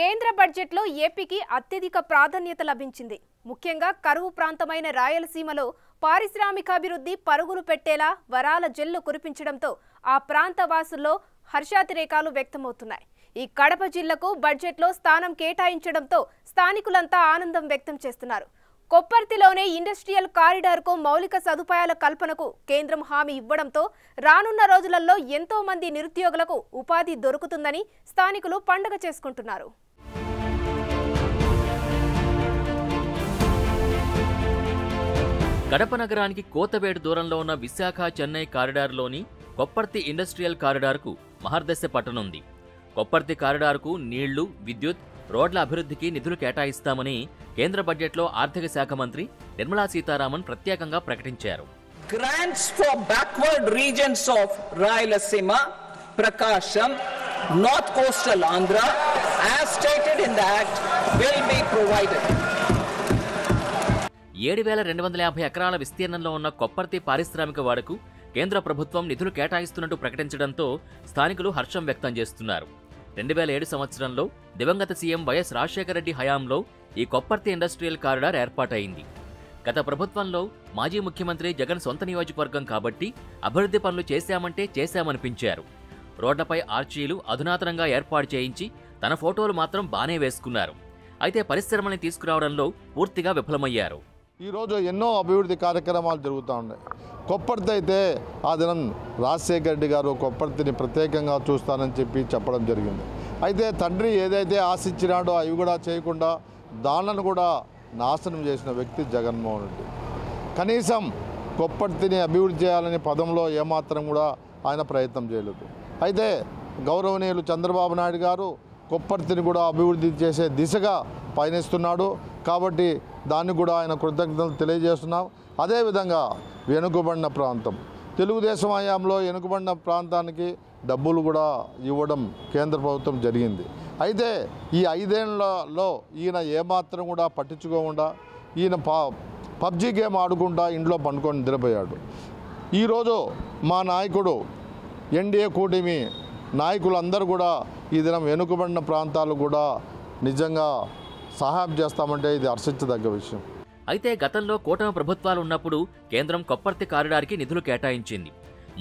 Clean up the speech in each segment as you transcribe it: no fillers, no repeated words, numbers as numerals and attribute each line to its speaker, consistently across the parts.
Speaker 1: కేంద్ర బడ్జెట్లో ఏపీకి అత్యధిక ప్రాధాన్యత లభించింది. ముఖ్యంగా కరువు ప్రాంతమైన రాయలసీమలో పారిశ్రామికాభివృద్ధి పరుగులు పెట్టేలా వరాల జల్లు కురిపించడంతో ఆ ప్రాంత వాసుల్లో హర్షాతిరేకాలు వ్యక్తమవుతున్నాయి. ఈ కడప జిల్లాకు బడ్జెట్లో స్థానం కేటాయించడంతో స్థానికులంతా ఆనందం వ్యక్తం చేస్తున్నారు. కొప్పర్తిలోనే ఇండస్ట్రియల్ కారిడార్కు మౌలిక సదుపాయాల కల్పనకు కేంద్రం హామీ ఇవ్వడంతో రానున్న రోజులలో ఎంతో మంది నిరుద్యోగులకు ఉపాధి దొరుకుతుందని స్థానికులు పండుగ చేసుకుంటున్నారు.
Speaker 2: కడప నగరానికి కోతవేడు దూరంలో ఉన్న విశాఖ చెన్నై కారిడార్లోని కొప్పర్తి ఇండస్ట్రియల్ కారిడార్కు మహర్దశ పట్టనుంది. కొప్పర్తి కారిడార్కు నీళ్లు, విద్యుత్, రోడ్ల అభివృద్ధికి నిధులు కేటాయిస్తామని కేంద్ర బడ్జెట్లో ఆర్థిక శాఖ మంత్రి నిర్మలా సీతారామన్ ప్రత్యేకంగా ప్రకటించారు.
Speaker 3: Grants for backward regions of Rayalaseema, Prakasham, North Coastal Andhra, as stated in the Act, will be provided.
Speaker 2: 7,250 ఎకరాల విస్తీర్ణంలో ఉన్న కొప్పర్తి పారిశ్రామిక వాడకు కేంద్ర ప్రభుత్వం నిధులు కేటాయిస్తున్నట్టు ప్రకటించడంతో స్థానికులు హర్షం వ్యక్తం చేస్తున్నారు. 2007 సంవత్సరంలో దివంగత సీఎం వైఎస్ రాజశేఖర రెడ్డి హయాంలో ఈ కొప్పర్తి ఇండస్ట్రియల్ కారిడార్ ఏర్పాటైంది. గత ప్రభుత్వంలో మాజీ ముఖ్యమంత్రి జగన్ సొంత నియోజకవర్గం కాబట్టి అభివృద్ధి పనులు చేశామంటే చేశామనిపించారు. రోడ్లపై ఆర్చీలు అధునాతనంగా ఏర్పాటు చేయించి తన ఫోటోలు మాత్రం బానే వేసుకున్నారు. అయితే పరిశ్రమల్ని తీసుకురావడంలో పూర్తిగా విఫలమయ్యారు.
Speaker 4: ఈరోజు ఎన్నో అభివృద్ధి కార్యక్రమాలు జరుగుతూ ఉన్నాయి. కొప్పర్తి అయితే ఆ దినం రాజశేఖర రెడ్డి గారు కొప్పర్తిని ప్రత్యేకంగా చూస్తానని చెప్పడం జరిగింది. అయితే తండ్రి ఏదైతే ఆశించినాడో అవి కూడా చేయకుండా దానిని కూడా నాశనం చేసిన వ్యక్తి జగన్మోహన్ రెడ్డి. కనీసం కొప్పర్తిని అభివృద్ధి చేయాలనే పదంలో ఏమాత్రం కూడా ఆయన ప్రయత్నం చేయలేదు. అయితే గౌరవనీయులు చంద్రబాబు నాయుడు గారు కొప్పర్తిని కూడా అభివృద్ధి చేసే దిశగా పయనిస్తున్నాడు. కాబట్టి దాన్ని కూడా ఆయన కృతజ్ఞతలు తెలియజేస్తున్నాం. అదేవిధంగా వెనుకబడిన ప్రాంతం, తెలుగుదేశం హయాంలో వెనుకబడిన ప్రాంతానికి డబ్బులు కూడా ఇవ్వడం కేంద్ర ప్రభుత్వం జరిగింది. అయితే ఈ 5 ఏళ్లలో ఈయన ఏమాత్రం కూడా పట్టించుకోకుండా ఈయన పబ్జీ గేమ్ ఆడుకుంటా ఇంట్లో పండుకొని నిద్రపోయాడు. ఈరోజు మా నాయకుడు ఎన్డీఏ కూటమి నాయకులందరూ కూడా ఈ దినం వెనుకబడిన ప్రాంతాలు కూడా నిజంగా సహాయం చేస్తామంటే ఇది హర్షించదగ్గ విషయం.
Speaker 2: అయితే గతంలో కూటమి ప్రభుత్వాలు ఉన్నప్పుడు కేంద్రం కొప్పర్తి కారిడార్కి నిధులు కేటాయించింది.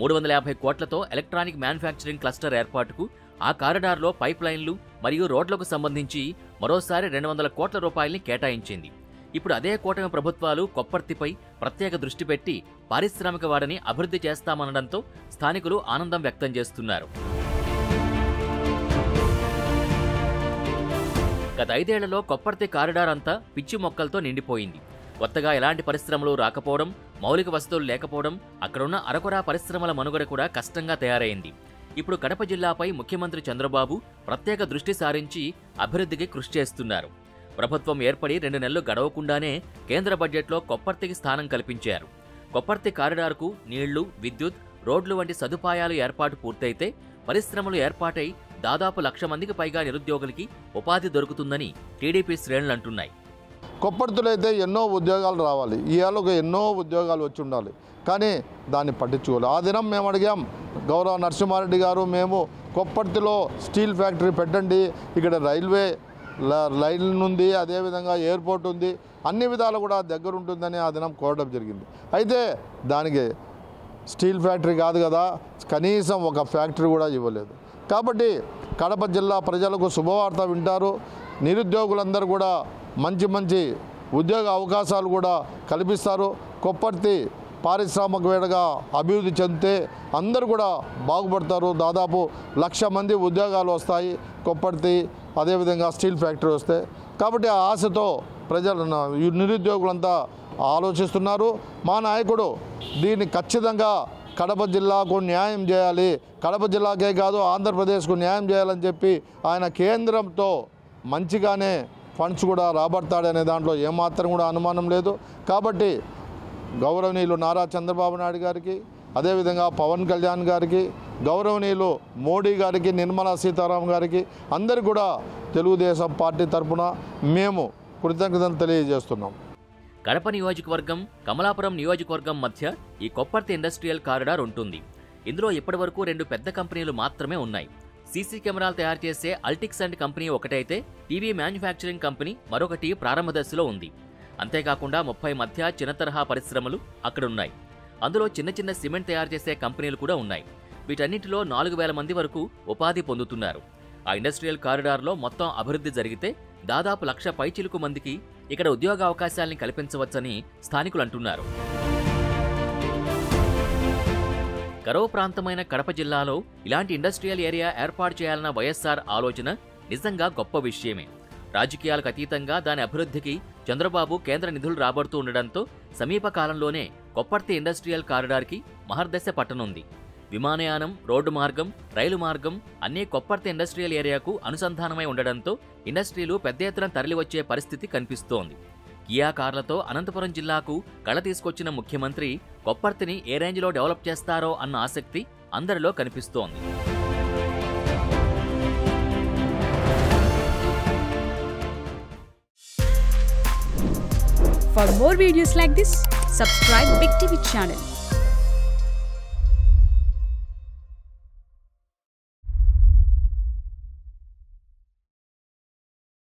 Speaker 2: 350 కోట్లతో ఎలక్ట్రానిక్ మ్యానుఫ్యాక్చరింగ్ క్లస్టర్ ఏర్పాటుకు, ఆ కారిడార్లో పైప్ లైన్లు మరియు రోడ్లకు సంబంధించి మరోసారి 200 కోట్ల రూపాయల్ని కేటాయించింది. ఇప్పుడు అదే కూటమి ప్రభుత్వాలు కొప్పర్తిపై ప్రత్యేక దృష్టి పెట్టి పారిశ్రామిక వాడని అభివృద్ధి చేస్తామనడంతో స్థానికులు ఆనందం వ్యక్తం చేస్తున్నారు. గత 5 ఏళ్లలో కొప్పర్తి కారిడార్ అంతా పిచ్చి మొక్కలతో నిండిపోయింది. కొత్తగా ఎలాంటి పరిశ్రమలు రాకపోవడం, మౌలిక వసతులు లేకపోవడం, అక్కడున్న అరకొరా పరిశ్రమల మనుగడ కూడా కష్టంగా తయారైంది. ఇప్పుడు కడప జిల్లాపై ముఖ్యమంత్రి చంద్రబాబు ప్రత్యేక దృష్టి సారించి అభివృద్ధికి కృషి చేస్తున్నారు. ప్రభుత్వం ఏర్పడి 2 నెలలు గడవకుండానే కేంద్ర బడ్జెట్లో కొప్పర్తికి స్థానం కల్పించారు. కొప్పర్తి కారిడార్కు నీళ్లు, విద్యుత్, రోడ్లు వంటి సదుపాయాలు ఏర్పాటు పూర్తయితే పరిశ్రమలు ఏర్పాటై దాదాపు 1,00,000 మందికి పైగా నిరుద్యోగులకి ఉపాధి దొరుకుతుందని టీడీపీ శ్రేణులు అంటున్నాయి.
Speaker 4: కొప్పర్తిలో అయితే ఎన్నో ఉద్యోగాలు రావాలి, ఈ ఏళ్ళకు ఎన్నో ఉద్యోగాలు వచ్చి ఉండాలి, కానీ దాన్ని పట్టించుకోవాలి. ఆ దినం మేము అడిగాం, గౌరవ నరసింహారెడ్డి గారు, మేము కొప్పర్తిలో స్టీల్ ఫ్యాక్టరీ పెట్టండి, ఇక్కడ రైల్వే లైన్ ఉంది, అదేవిధంగా ఎయిర్పోర్ట్ ఉంది, అన్ని విధాలు కూడా దగ్గర ఉంటుందని ఆ దినం కోరడం జరిగింది. అయితే దానికి స్టీల్ ఫ్యాక్టరీ కాదు కదా, కనీసం ఒక ఫ్యాక్టరీ కూడా ఇవ్వలేదు. కాబట్టి కడప జిల్లా ప్రజలకు శుభవార్త వింటారు. నిరుద్యోగులందరూ కూడా మంచి మంచి ఉద్యోగ అవకాశాలు కూడా కల్పిస్తారు. కొప్పర్తి పారిశ్రామికవేత్తగా అభివృద్ధి చెందితే అందరూ కూడా బాగుపడతారు. దాదాపు 1,00,000 మంది ఉద్యోగాలు వస్తాయి కొప్పర్తి, అదేవిధంగా స్టీల్ ఫ్యాక్టరీ వస్తే. కాబట్టి ఆ ఆశతో ప్రజలు నిరుద్యోగులంతా ఆలోచిస్తున్నారు. మా నాయకుడు దీన్ని ఖచ్చితంగా కడప జిల్లాకు న్యాయం చేయాలి, కడప జిల్లాకే కాదు ఆంధ్రప్రదేశ్కు న్యాయం చేయాలని చెప్పి ఆయన కేంద్రంతో మంచిగానే ఫండ్స్ కూడా రాబడతాడనే దాంట్లో ఏమాత్రం కూడా అనుమానం లేదు. కాబట్టి గౌరవనీయులు నారా చంద్రబాబు నాయుడు గారికి, అదేవిధంగా పవన్ కళ్యాణ్ గారికి, గౌరవనీయులు మోడీ గారికి, నిర్మలా సీతారామన్ గారికి అందరికీ కూడా తెలుగుదేశం పార్టీ తరఫున మేము కృతజ్ఞతలు తెలియజేస్తున్నాం.
Speaker 2: కడప నియోజకవర్గం, కమలాపురం నియోజకవర్గం మధ్య ఈ కొప్పర్తి ఇండస్ట్రియల్ కారిడార్ ఉంటుంది. ఇందులో ఇప్పటివరకు 2 పెద్ద కంపెనీలు మాత్రమే ఉన్నాయి. సీసీ కెమెరాలు తయారు చేసే అల్టిక్స్ అండ్ కంపెనీ ఒకటైతే టీవీ మ్యానుఫ్యాక్చరింగ్ కంపెనీ మరొకటి ప్రారంభ దశలో ఉంది. అంతేకాకుండా 30 మధ్య చిన్న తరహా పరిశ్రమలు అక్కడున్నాయి. అందులో చిన్న చిన్న సిమెంట్ తయారు చేసే కంపెనీలు కూడా ఉన్నాయి. వీటన్నిటిలో 4000 మంది వరకు ఉపాధి పొందుతున్నారు. ఆ ఇండస్ట్రియల్ కారిడార్లో మొత్తం అభివృద్ధి జరిగితే దాదాపు 1,00,000 పైచిలుకు మందికి ఇక్కడ ఉద్యోగ అవకాశాలని కల్పించవచ్చని స్థానికులు అంటున్నారు. కరువు ప్రాంతమైన కడప జిల్లాలో ఇలాంటి ఇండస్ట్రియల్ ఏరియా ఏర్పాటు చేయాలన్న వైఎస్ఆర్ ఆలోచన నిజంగా గొప్ప విషయమే. రాజకీయాలకు అతీతంగా దాని అభివృద్ధికి చంద్రబాబు కేంద్ర నిధులు రాబడుతూ ఉండడంతో సమీప కాలంలోనే కొప్పర్తి ఇండస్ట్రియల్ కారిడార్కి మహర్దశ పట్టనుంది. విమానయానం, రోడ్డు మార్గం, రైలు మార్గం అన్నీ కొప్పర్తి ఇండస్ట్రియల్ ఏరియాకు అనుసంధానమై ఉండడంతో ఇండస్ట్రీలు పెద్ద ఎత్తున తరలివచ్చే పరిస్థితి కనిపిస్తోంది. కియా కార్లతో అనంతపురం జిల్లాకు కళ తీసుకొచ్చిన ముఖ్యమంత్రి కొప్పర్తిని ఏ రేంజ్లో డెవలప్ చేస్తారో అన్న ఆసక్తి అందరిలో కనిపిస్తోంది.
Speaker 5: For more videos like this, subscribe Big TV channel.